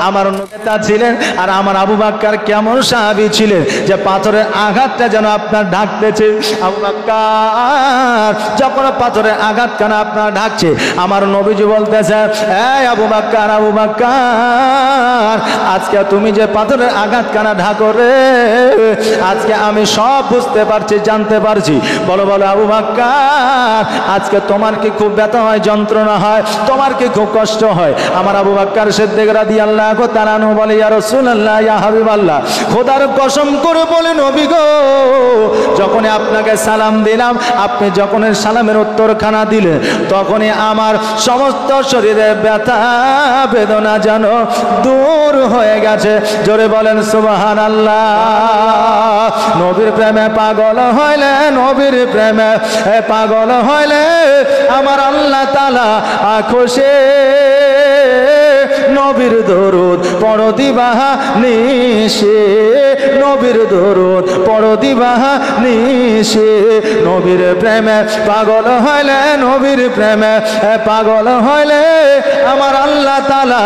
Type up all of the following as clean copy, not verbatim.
আমার নেতা ছিলেন আর আমার আবু বকর কেমন সাহাবী ছিলেন যে পাথরের আঘাতটা যেন আপনার ঢাকতেছে। আবু বকর যখন পাথরের আঘাত কেন আপনার ঢাকছে, আমার নবীজি বলতেছে, এই আবু বকর, আবু বকর, আজকে তুমি যে পাথরের আঘাত কেন ঢাকো রে, আজকে আমি সব বুঝতে পারছি, জানতে পারছি। বলো বলো আবু বকর, আজকে তোমার কি খুব ব্যথা হয়, যন্ত্রণা হয়, তোমার কি খুব কষ্ট হয়? আমার আবু বকর সিদ্দিক রাদিয়াল্লাহু তাআলা আনহু বলে, ইয়া রাসূলুল্লাহ, ইয়া হাবিবাল্লাহ, খোদার কসম করে বলে নবী গো, যখনই আপনাকে সালাম দিলাম, আপনি যখন সালামের উত্তরখানা দিলেন, তখনই আমার সমস্ত শরীরে ব্যথা বেদনা যেন দূর হয়ে গেছে। জোরে বলেন সুবহানাল্লাহ। নবীর প্রেমে পাগল হইলে, নবীর প্রেমে পাগল হইলে আমার আল্লাহ তাআলা খুশি। নবীর দরুদ পড়ো দিবাহা নিশে, নবীর দরুদ পড়ো দিবাহা নিশে। নবীর প্রেমে পাগল হইলে, নবীর প্রেমে পাগল হইলে আমার আল্লাহ তাআলা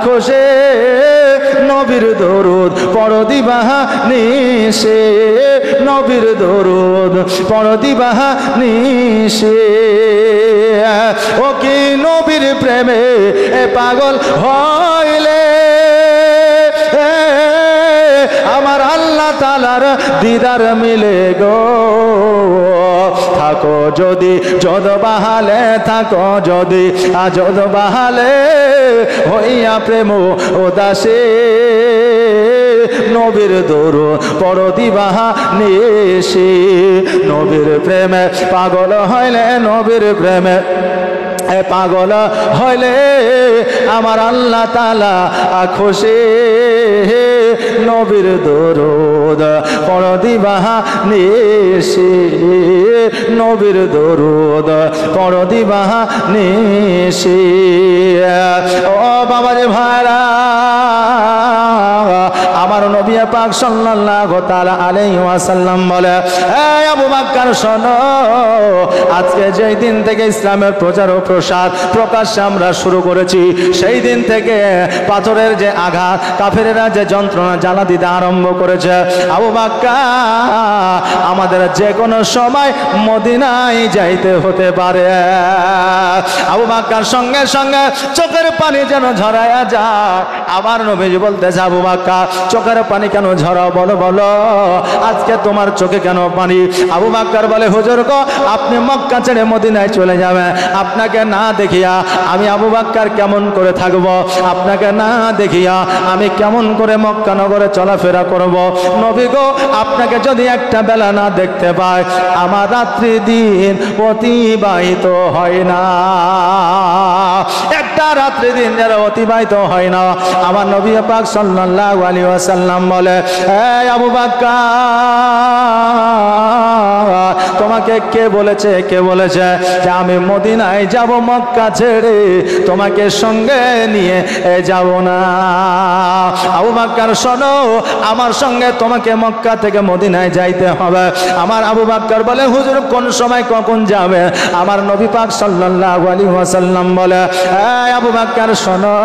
খুশি। নবীর দরুদ পড়ো দিবাহা নিশে, নবীর দরুদ পড়ো দিবাহা নিশে। ও কি নবীর প্রেমে পাগল হইলে আমার আল্লাহ তাআলার দিদার মিলে গো। থাকো যদি যদ বাহালে, থাকো যদি যদ বাহালে, হইয়া প্রেম উদাসে। নবীর দরুদ পড়ো দিবাহা নিশে, নবীর প্রেমে পাগল হইলে, নবীর প্রেমে পাগল হইলে আমার আল্লাহ তাআলা খুশি। নবীর দরুদ পড়ো দিবাহা নিশে, নবীর দরুদ পড়ো দিবাহা নিশে। ও বাবারে ভাইরা, আমার নবী পাক সাল্লাল্লাহু তাআলা আলাইহি ওয়াসাল্লাম বলে, এই আবু বকর শোনো, আজকে যেই দিন থেকে ইসলামের প্রচার ও প্রসার প্রকাশ্যে আমরা শুরু করেছি, সেই দিন থেকে পাথরের যে আঘাত, কাফেরেরা যে যন্ত্রণা জ্বালা দিতে আরম্ভ করেছে, আবু বকর আমাদের যে কোনো সময় মদিনায় যাইতে হতে পারে। আবু বকর সঙ্গে সঙ্গে চোখের পানি যেন ঝরায়া যায়। আমার নবীজি বলতেছে, আবু বকর চোখের পানি কেন ঝরাও, বলো বলো, আজকে তোমার চোখে কেন পানি? আবু বকর বলে, হুজুর গো, আপনি মক্কা ছেড়ে মদিনায় চলে যাবেন, আপনাকে না দেখিয়া আমি আবু বকর কেমন করে থাকবো? আপনাকে না দেখিয়া আমি কেমন করে মক্কা নগরে চলাফেরা করব? নবী গো, আপনাকে যদি একটা বেলা না দেখতে পাই, আমার রাত্রি দিন অতিবাহিত হয় না, একটা রাত্রি দিন যেন অতিবাহিত হয় না। আমার নবী পাক সাল্লাল্লাহু আলাইহি ওয়াসাল্লাম বলে, এই আবু বকর, তোমাকে কে বলেছে, কে বলেছে যে আমি মদিনায় যাব, মক্কা ছেড়ে তোমাকে সঙ্গে নিয়ে যাব না? আবু বকর শোনো, আমার সঙ্গে তোমাকে মক্কা থেকে মদিনায় যাইতে হবে। আমার আবু বকর বলে, হুজুর কোন সময় কখন যাবে? আমার নবী পাক সাল্লাল্লাহু আলাইহি ওয়াসাল্লাম বলে, এই আবু বকর শোনো,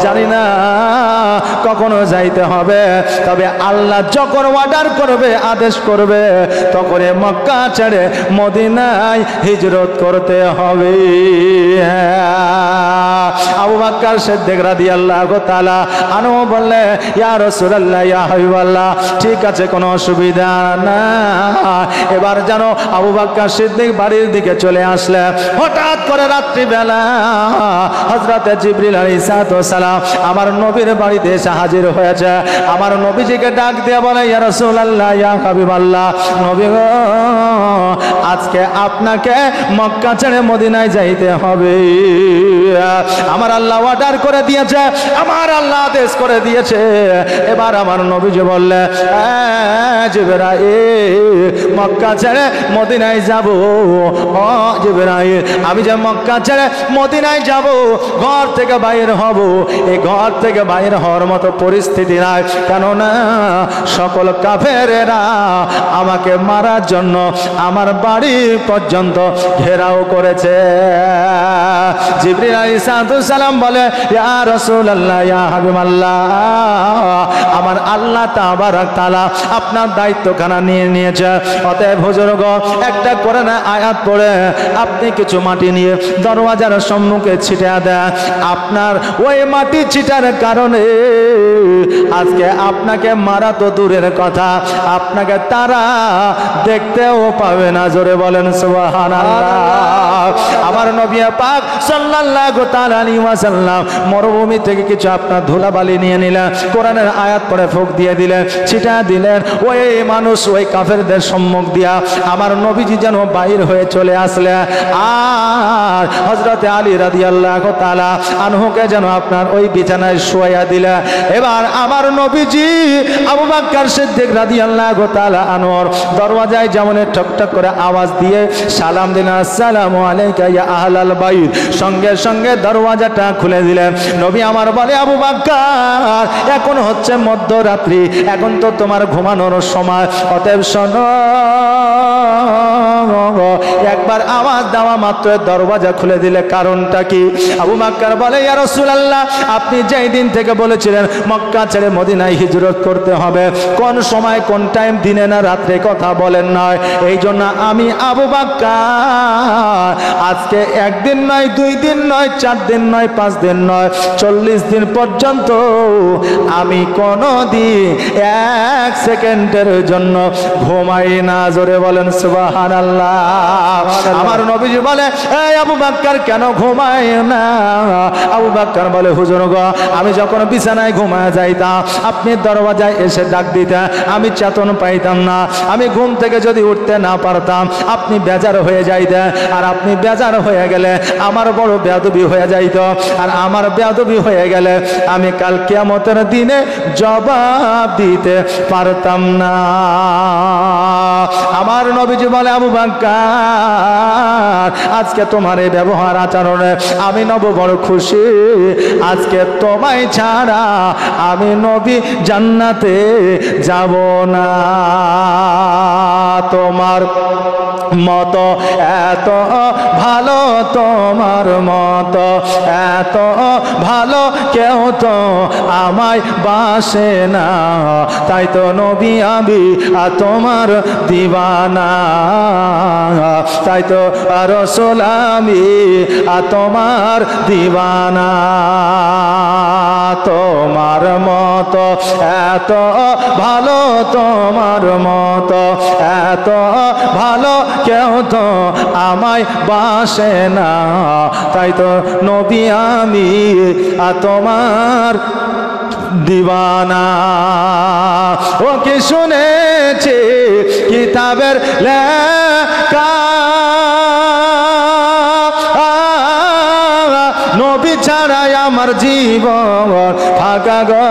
জানি না কখনো যাইতে হবে, তবে আল্লাহ যখন অর্ডার করবে, আদেশ করবে, তখন মক্কা ছেড়ে মদিনায় হিজরত করতে হবে। আবু বকর সিদ্দিক রাদিয়াল্লাহু তাআলা আনহু বললে, ইয়া রাসূলুল্লাহ, ইয়া হাবিবাল্লাহ, ঠিক আছে, কোনো অসুবিধা না। এবার জানো আবু বকর সিদ্দিক বাড়ির দিকে চলে আসলে, হঠাৎ করে রাত্রিবেলা হযরত জিবরিল আলাইহিস সালাম আমার নবীর বাড়িতে এসে হাজির হয়েছে। আমার নবীজিকে ডাক দিয়ে বলে, ইয়া রাসূলুল্লাহ, ইয়া হাবিবাল্লাহ, নবী গো, আজকে আপনাকে মক্কা ছেড়ে মদিনায় যাইতে হবে। আমার আল্লাহ অর্ডার করে দিয়েছে, আমার আল্লাহ আদেশ করে দিয়েছে। এবার আমার নবীজি বললে, জিবরাইল, মক্কা ছেড়ে মদিনায় যাব। ও জিবরাইল, আমি যে মক্কা ছেড়ে মদিনায় যাব, ঘর থেকে বাইর হব, এই ঘর থেকে বাইর হওয়ার মতো পরিস্থিতি নাই, কেননা সকল কাফেরেরা আমাকে মারার জন্য আমার বাড়ি পর্যন্ত ঘেরাও করেছে। জিবরিল আলাইহিস সালাম বলে, ইয়া রাসূলুল্লাহ, ইয়া হাবিবাল্লাহ, আমার আল্লাহ তাবারক তাআলা আপনার দায়িত্বখানা নিয়ে নিয়েছে। অতএব হুজুরগো, একটা কোরআনের আয়াত পড়ে আপনি কিছু মাটি নিয়ে দরওয়াজার সম্মুখে ছিটিয়ে দেন। আপনার ওই মাটি ছিটার কারণে আজকে আপনাকে মারা তো দূরের কথা, আপনাকে তারা দেখতেও পাবে না। জোরে বলেন সুবহানাল্লাহ। আমার নবী পাক সাল্লাল্লাহু তাআলা আলাইহি ওয়াসাল্লাম মরুভূমি থেকে কিছু আপনার ধুলাবালি নিয়ে নিলেন, কোরআনের আয়াত পড়ে ফুঁক দিয়ে দিলেন, ছিটা দিলেন। ওই মানুষ ওই কাফেরদের সম্মুখ দিয়া আমার নবীজি যেন বাইর হয়ে চলে আসলেন। আর হযরতে আলী রাদিয়াল্লাহু তাআলা আনহুকে যেন আপনার ওই বিছানায় শুয়াইয়া দিলেন। এবার আমার নবীজি আবু বকর সিদ্দিক রাদিয়াল্লাহু তাআলা আনহুর দরওয়াজায় যেমন ঠকঠক করে আওয়াজ দিয়ে সালাম দিলেন, আসসালামু আলাইকা ইয়া আহলাল বাইত, সঙ্গে সঙ্গে দরওয়াজাটা খুলে দিলেন। নবী আমার বলে, আবু বকর, এখন হচ্ছে মধ্যরাত্রি, এখন তো তোমার ঘুমানোর সময়, অতএব শোনো, একবার আওয়াজ দেওয়া মাত্র দরওয়াজা খুলে দিলে কারণটা কি? আবু বকর বলে, ইয়া রাসূলুল্লাহ, আপনি যেই দিন থেকে বলেছিলেন মক্কা ছেড়ে মদিনায় হিজরত করতে হবে, কোন সময় কোন টাইম, দিনে না রাত্রে কথা বলেন নয়। এই জন্য আমি আবু বকর আজকে একদিন নয়, 2 দিন নয়, 4 দিন নয়, 5 দিন নয়, 40 দিন পর্যন্ত আমি কোনো দিন 1 সেকেন্ডের জন্য ঘুমাই না। জোরে বলেন সুবহানাল্লাহ। আমার নবীজি বলে, এই আবু বকর কেন ঘুমায় না? আবু বকর বলে, হুজুর গো, আমি যখন বিছানায় ঘুমায় যাইতাম আপনি দরওয়াজায় এসে ডাক দিতেন, আমি চেতন পাইতাম না। আমি ঘুম থেকে যদি উঠতে না পারতাম আপনি বেজার হয়ে যাইতেন, আর আপনি বেজার হয়ে গেলে আমার বড় বেয়াদবি হয়ে যাইত, আর আমার বেয়াদবি হয়ে গেলে আমি কাল কিয়ামতের দিনে জবাব দিতে পারতাম না। আমার নবীজি বলে, আবু বকর, আজকে তোমার এই ব্যবহার আচরণে আমি নব বড় খুশি। আজকে তোমায় ছাড়া আমি নবী জান্নাতে যাব না। তোমার মতো এত ভালো, তোমার মতো এত ভালো কেউ তো আমায় বাসে না, তাই তো নবী আমি তোমার দিওয়ানা, তাই তো রাসূল আমি তোমার দিওয়ানা। তোমার মতো এত ভালো, তোমার মতো এত ভালো কেউ তো আমায় বাসে না, তাই তো নবী আমি তোমার দিওয়ানা। ও কি শুনেছি কিতাবের লেখা, নবী ছাড়াই আমার জীবন ফাঁকা গো।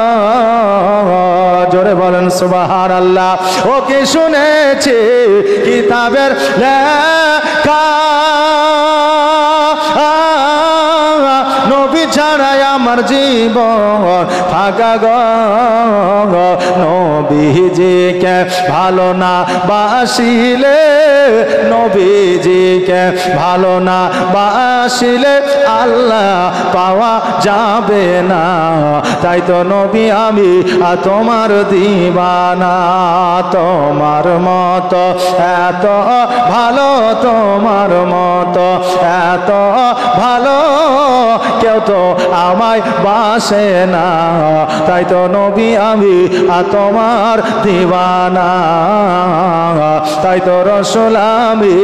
জোরে বলেন সুবহানাল্লাহ। ও কি শুনেছি কিতাবের লেখা, নবী ছাড়াই আমার জীবন ফাঁকা গো। নবীজিকে ভালো না বাসিলে, নবীজিকে ভালো না বাসিলে আল্লাহ পাওয়া যাবে না, তাই তো নবী আমি তোমার দিওয়ানা। তোমার মতো এত ভালো, তোমার মতো এত ভালো কেউ তো আমায় বাসে না, তাই তো নবী আমি তোমার দিওয়ানা, তাই তো রাসূল আমি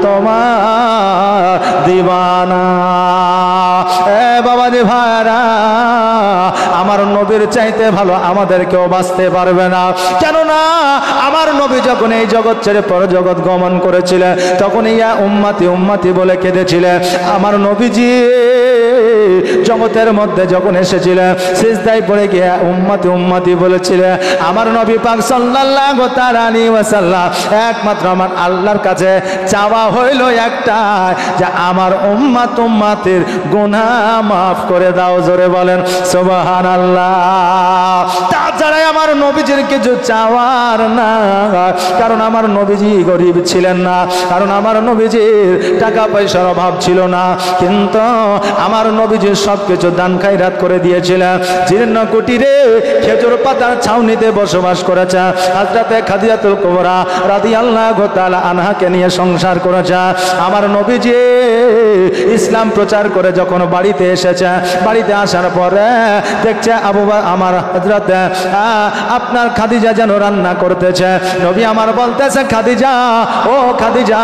তোমার দিওয়ানা। এ বাবাজি ভাইরা, আমার নবীর চাইতে ভালো আমাদের কেউ বাঁচতে পারবে না। কেননা আমার নবী যখন এই জগৎ ছেড়ে পর জগৎ গমন করেছিলেন তখন ইয়া উম্মতি উম্মতি বলে কেঁদেছিলেন। আমার নবীজি জগতের মধ্যে যখন এসেছিলেন সিজদায় পড়ে গিয়ে উম্মতি উম্মতি বলেছিলেন। আমার নবী পাক সাল্লাল্লাহু তাআলা আলাইহি ওয়াসাল্লাম একমাত্র আমার আল্লাহর কাছে চাওয়া হইল একটা, যে আমার উম্মত উম্মতের গুনাহ মাফ করে দাও। জোরে বলেন সুবহানাল্লাহ। তাছাড়া আমার নবীজির কিছু চাওয়ার না, কারণ আমার নবীজি গরিব ছিলেন না, কারণ আমার নবীজির টাকা পয়সার অভাব ছিল না, কিন্তু আমার আমার নবীজি সবকিছু দান খায়রাত করে দিয়েছিলেন। জীর্ণ কুটিরে খেজুর পাতার ছাউনিতে বসবাস করেছে। হযরতে খাদিজাতুল কুবরা রাদিয়াল্লাহু তাআলা আনহাকে নিয়ে সংসার করেছে। আমার নবীজি ইসলাম প্রচার করে যখন বাড়িতে এসেছে, বাড়িতে আসার পরে দেখছে আমার হযরতে আপনার খাদিজা যেন রান্না করতেছে। নবী আমার বলতেছে, খাদিজা, ও খাদিজা,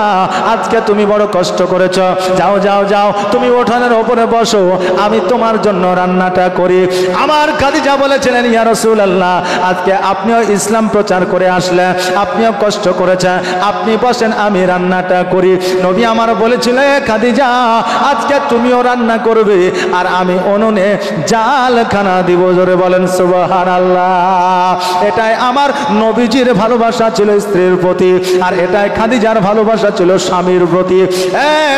আজকে তুমি বড় কষ্ট করেছ, যাও যাও যাও, তুমি উঠোনের উপরে বসো, আমি তোমার জন্য রান্নাটা করি। আমার খাদিজা বলেছিলেন, ইয়া রাসূলুল্লাহ, আজকে আপনিও ইসলাম প্রচার করে আসলে, আপনিও কষ্ট করেছেন, আপনি বসেন, আমি রান্নাটা করি। নবী আমার বলেছিল, খাদিজা, আজকে তুমিও রান্না করবে আর আমি উনুনে জালখানা দিব। জোরে বলেন সুবহানাল্লাহ। এটাই আমার নবীজির ভালোবাসা ছিল স্ত্রীর প্রতি, আর এটাই খাদিজার ভালোবাসা ছিল স্বামীর প্রতি।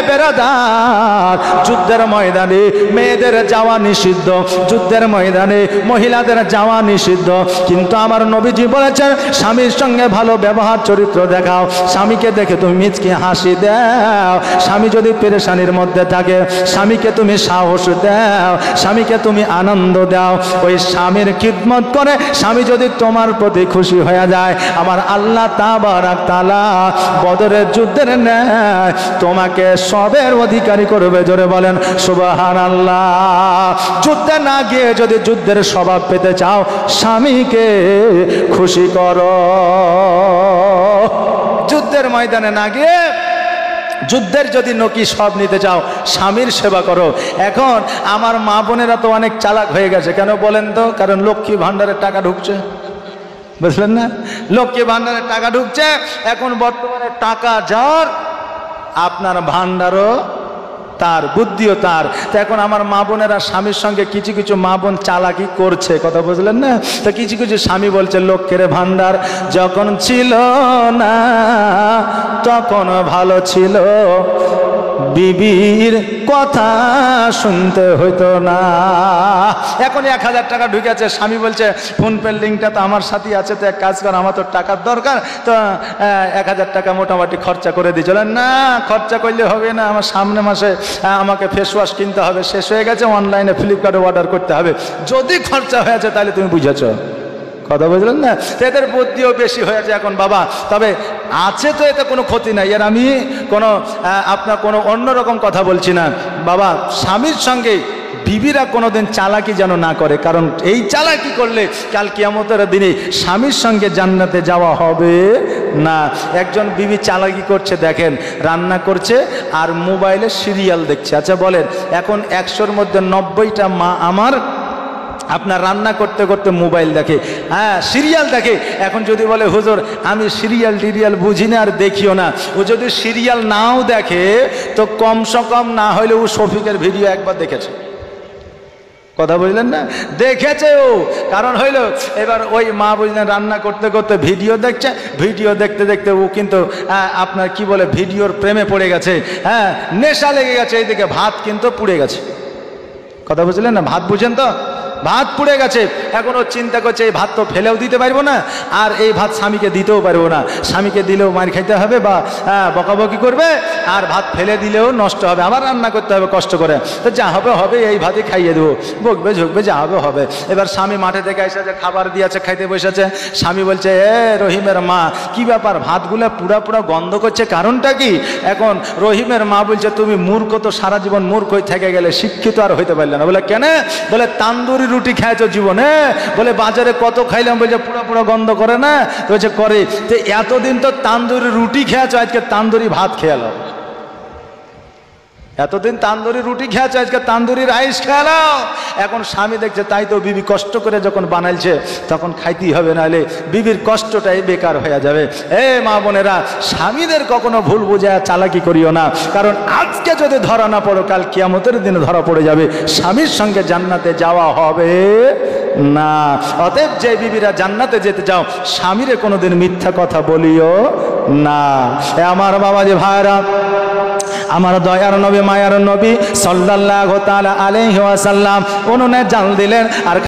বেরাদার, যুদ্ধের ময়দানে মেয়েদের যাওয়া নিষিদ্ধ, যুদ্ধের ময়দানে মহিলাদের যাওয়া নিষিদ্ধ, কিন্তু আমার নবীজি বলেছেন, স্বামীর সঙ্গে ভালো ব্যবহার চরিত্র দেখাও, স্বামীকে দেখে তুমি মিচকে হাসি দাও, স্বামী যদি পেরেশানির মধ্যে থাকে স্বামীকে তুমি সাহস দাও, স্বামীকে তুমি আনন্দ দাও। ওই স্বামীর খিদমত করে স্বামী যদি তোমার প্রতি খুশি হয়ে যায়, আমার আল্লাহ তাবারাক তাআলা বদরের যুদ্ধের ন্যায় তোমাকে সবের অধিকারী করবে। জোরে বলেন সুবহানাল্লাহ। যুদ্ধে না গিয়ে যদি যুদ্ধের স্বভাব পেতে চাও, স্বামীকে খুশি করো। যুদ্ধের ময়দানে না গিয়ে যুদ্ধের যদি নকি সব নিতে চাও, স্বামীর সেবা করো। এখন আমার মা বোনেরা তো অনেক চালাক হয়ে গেছে, কেন বলেন তো? কারণ লক্ষ্মী ভাণ্ডারের টাকা ঢুকছে, বুঝলেন না? লক্ষ্মী ভাণ্ডারের টাকা ঢুকছে। এখন বর্তমানে টাকা যার, আপনার ভাণ্ডারও তার, বুদ্ধিও তার। তো এখন আমার মা বোনেরা স্বামীর সঙ্গে কিছু কিছু মা বোন চালাকি করছে, কথা বুঝলেন না? তো কিছু কিছু স্বামী বলছে, লক্ষ্যের ভাণ্ডার যখন ছিল না তখন ভালো ছিল, বিবির কথা শুনতে হইতো না। এখন 1000 টাকা ঢুকেছে, স্বামী বলছে, ফোন পের লিঙ্কটা তো আমার সাথে আছে, তো এক কাজ কর, আমার তো টাকার দরকার, তো 1000 টাকা মোটামুটি খরচা করে দিই। চলেন না, খরচা করলে হবে না, আমার সামনে মাসে আমাকে ফেস ওয়াশ কিনতে হবে, শেষ হয়ে গেছে, অনলাইনে ফ্লিপকার্টে অর্ডার করতে হবে। যদি খরচা হয়েছে তাহলে তুমি বুঝেছ, কথা বুঝলেন না? এদের বুদ্ধিও বেশি হয়েছে এখন বাবা। তবে আছে তো, এতে কোনো ক্ষতি নাই, আর আমি কোনো আপনার কোনো অন্যরকম কথা বলছি না বাবা। স্বামীর সঙ্গে বিবিরা কোনোদিন চালাকি যেন না করে, কারণ এই চালাকি করলে কাল কিয়ামতের দিনে স্বামীর সঙ্গে জান্নাতে যাওয়া হবে না। একজন বিবি চালাকি করছে, দেখেন, রান্না করছে আর মোবাইলে সিরিয়াল দেখছে। আচ্ছা বলেন, এখন 100-র মধ্যে 90টা মা আমার আপনার রান্না করতে করতে মোবাইল দেখে, হ্যাঁ সিরিয়াল দেখে। এখন যদি বলে, হুজুর আমি সিরিয়াল টিরিয়াল বুঝি না আর দেখিও না, ও যদি সিরিয়াল নাও দেখে তো কমসে কম না হইলে ও শফিকের ভিডিও একবার দেখেছে, কথা বুঝলেন না? দেখেছে ও। কারণ হইল, এবার ওই মা বুঝলেন রান্না করতে করতে ভিডিও দেখছে, ভিডিও দেখতে দেখতে ও কিন্তু আপনার কি বলে, ভিডিওর প্রেমে পড়ে গেছে, হ্যাঁ নেশা লেগে গেছে। এইদিকে ভাত কিন্তু পুড়ে গেছে, কথা বুঝলেন না? ভাত বুঝেন তো, ভাত পুড়ে গেছে। এখন ও চিন্তা করছে, এই ভাত তো ফেলেও দিতে পারবো না, আর এই ভাত স্বামীকে দিতেও পারবো না, স্বামীকে দিলেও মার খাইতে হবে বা বকাবকি করবে, আর ভাত ফেলে দিলেও নষ্ট হবে, আবার রান্না করতে হবে কষ্ট করে। তো যা হবে হবে, এই ভাতই খাইয়ে দেবো, বকবে ঝুঁকবে, যা হবে হবে। এবার স্বামী মাঠে থেকে এসেছে, খাবার দিয়েছে, খাইতে বসেছে। স্বামী বলছে, রহিমের মা, কি ব্যাপার, ভাতগুলো পুরা পুরা গন্ধ করছে, কারণটা কি? এখন রহিমের মা বলছে, তুমি মূর্খ, তো সারা জীবন মূর্খই থেকে গেলে, শিক্ষিত আর হইতে পারলে না। বলে কেন? বলে তান্দুরি রুটি খাইছো জীবনে, বলে বাজারে কত খাইলাম, বলছে পুরো পুরো গন্ধ করে না, বলছে করে। তো এতদিন তো তান্দুরি রুটি খেয়েছো, আজকে তান্দুরি ভাত খেয়ালো, এতদিন তান্দুরি রুটি খেয়েছো, আজকে তান্দুরি রাইস খেয়ালো। এখন স্বামী দেখছে, তাই তো বিবি কষ্ট করে যখন বানাইছে তখন খাইতেই হবে, নাহলে বিবির কষ্টটাই বেকার হয়ে যাবে। মা বোনেরা, স্বামীদের কখনো ভুল বুঝে চালাকি করিও না, কারণ আজকে যদি ধরা না পড়ো, কাল কিয়ামতের দিনে ধরা পড়ে যাবে, স্বামীর সঙ্গে জান্নাতে যাওয়া হবে না। অতএব যে বিবিরা জান্নাতে যেতে চাও, স্বামীরে কোনোদিন মিথ্যা কথা বলিও না। আমার বাবাজি ভাইরা, আমার দয়ার নবী, মায়ার নবী সাল্লাল্লাহু তাআলা আলাইহি ওয়াসাল্লাম উনুনে জাল দিলেন আর